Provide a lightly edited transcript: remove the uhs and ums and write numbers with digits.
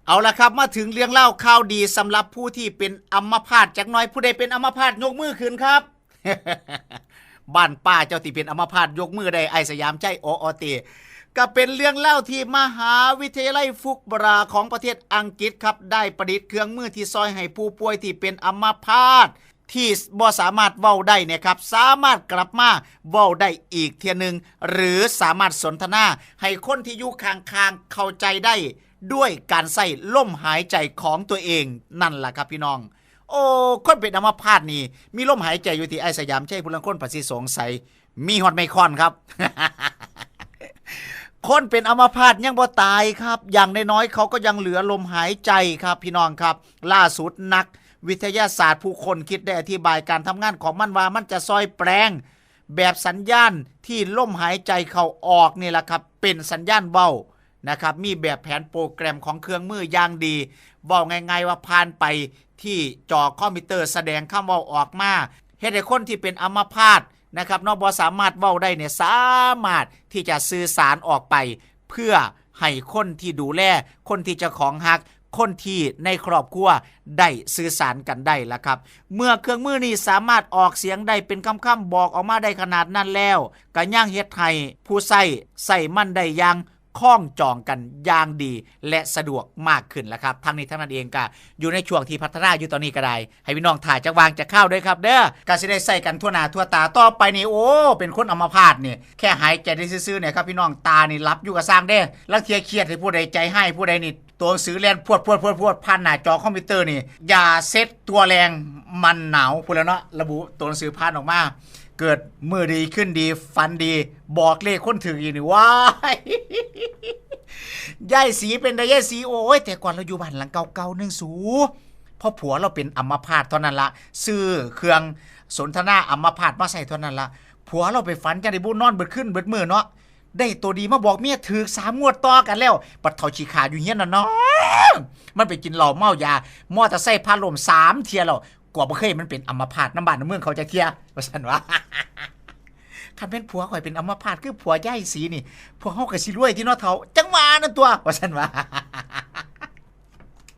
เอาละครับมาถึงเรื่องเล่าข่าวดีสำหรับผู้ที่เป็นอัมพาตจักหน่อยผู้ใดเป็นอัมพาตยกมือขึ้นครับ บ้านป้าเจ้าที่เป็นอัมพาตยกมือได้ไอสยามใจอติก็เป็นเรื่องเล่าที่มหาวิทยาลัยฟุกบราของประเทศอังกฤษครับได้ประดิษฐ์เครื่องมือที่ซอยให้ผู้ป่วยที่เป็นอัมพาตที่บ่สามารถเว้าได้เนี่ยครับสามารถกลับมาเว้าได้อีกเทียนึงหรือสามารถสนทนาให้คนที่อยู่ข้างๆเข้าใจได้ด้วยการใส่ลมหายใจของตัวเองนั่นแหละครับพี่น้องโอ้คนเป็นอัมพาตนี่มีลมหายใจอยู่ที่ไอสยามใช่ผู้ลังคนประสิสงสัยมีฮอดไมคอนครับ คนเป็นอัมพาตยังบ่ตายครับอย่างน้อยๆเขาก็ยังเหลือลมหายใจครับพี่น้องครับล่าสุดนักวิทยาศาสตร์ผู้คนคิดได้อธิบายการทำงานของมันว่ามันจะซอยแปลงแบบสัญญาณที่ลมหายใจเข้าออกนี่แหละครับเป็นสัญญาณเว้านะครับมีแบบแผนโปรแกรมของเครื่องมืออย่างดีเว้าง่ายๆว่าผ่านไปที่จอคอมพิวเตอร์แสดงคำเว้าออกมาเฮ็ดให้คนที่เป็นอัมพาตนะครับนอกบ่สามารถเว้าได้เนี่ยสามารถที่จะสื่อสารออกไปเพื่อให้คนที่ดูแลคนที่เจ้าของฮักคนที่ในครอบครัวได้สื่อสารกันได้ละครับเมื่อเครื่องมือนี้สามารถออกเสียงได้เป็นคำๆบอกออกมาได้ขนาดนั้นแล้วก็ย่างเฮ็ดให้ผู้ใส่มันได้อย่างคล้องจองกันอย่างดีและสะดวกมากขึ้นแล้วครับทั้งนี้ทั้งนั้นเองก็อยู่ในช่วงที่พัฒนาอยู่ตอนนี้ก็ได้ให้พี่น้องถ่ายจักวางจะเข้าด้วยครับเด้อก็สิได้ใส่กันทั่วหน้าทั่วตาต่อไปนี่โอ้เป็นคนอัมพาตนี่แค่หายใจได้ซื่อๆเนี่ยครับพี่น้องตานี่รับอยู่กับสร้างเด้ลังเทียเครียดให้ผู้ใดใจให้ผู้ใดนี่ตัวหนังสือเล่นพวดผ่านหน้าจอคอมพิวเตอร์นี่อย่าเซ็ตตัวแรงมันหนาวพูดแล้วเนาะระบุตัวหนังสือผ่านออกมาเกิดมือดีขึ้นดีฟันดีบอกเลขคนถึงอีกนี่ว้ายยายสีเป็นได้ยายสีโอ้ยแต่ก่อนเราอยู่บ้านหลังเก่าๆนึงสูเพราะผัวเราเป็นอัมพาตเท่านั้นละซื้อเครื่องสนทนาอัมพาตมาใส่เท่านั้นละผัวเราไปฝันจังได้บุญนอนเบิดขึ้นเบิดมือเนาะได้ตัวดีมาบอกเมียถือ3 งวดต่อกันแล้วปัดเท่าชีขาอยู่เฮียนน่ะเนาะมันไปกินเหล้าเมายามอเตอร์ไซค์พาลม3 เที่ยแล้วกว่าบ่เคยมันเป็นอัมพาตน้ำบ้านน้ำเมืองเขาจะเที่ยว่าซั่นวะคันเป็นผัวข่อยเป็นอัมพาตคือผัวยายสีนี่พวกเฮาก็สิรวยที่เนาะเฒ่าจังหวะนั่นตัวว่าซั่นวะ